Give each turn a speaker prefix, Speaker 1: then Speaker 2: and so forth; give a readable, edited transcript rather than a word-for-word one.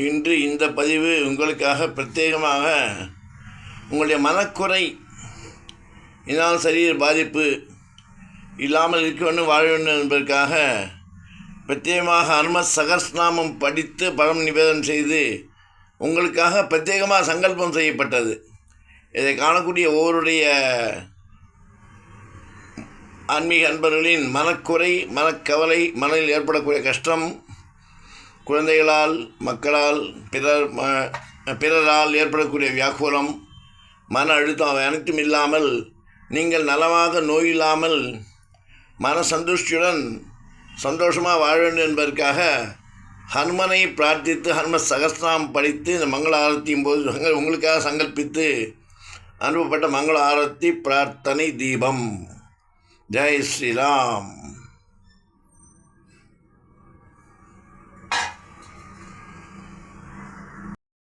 Speaker 1: இன்று இந்த பதிவு உங்களுக்காக பிரத்யேகமாக உங்களுடைய மனக்குறை இதனால் சரீர பாதிப்பு இல்லாமல் இருக்க வேண்டும், வாழ வேண்டும் என்பதற்காக பிரத்யேகமாக ஹனும சகஸ்நாமம் படித்து பலம் நிவேதனம் செய்து உங்களுக்காக பிரத்யேகமாக சங்கல்பம் செய்யப்பட்டது. இதை காணக்கூடிய ஒவ்வொருடைய ஆன்மீக அன்பர்களின் மனக்குறை, மனக்கவலை, மனதில் ஏற்படக்கூடிய கஷ்டம், குழந்தைகளால், மக்களால், பிறரால் ஏற்படக்கூடிய வியாக்குலம், மன அழுத்தம் அவை அனைத்தும் இல்லாமல் நீங்கள் நலமாக நோயில்லாமல் மன சந்துஷ்டியுடன் சந்தோஷமாக வாழ வேண்டும் என்பதற்காக ஹனுமனை பிரார்த்தித்து ஹனும சகஸ்நாமம் படித்து இந்த மங்கள ஆரத்தியும் போது உங்களுக்காக சங்கல்பித்து அனுப்பப்பட்ட மங்கள ஆரத்தி பிரார்த்தனை தீபம். ஜெய் ஸ்ரீராம்.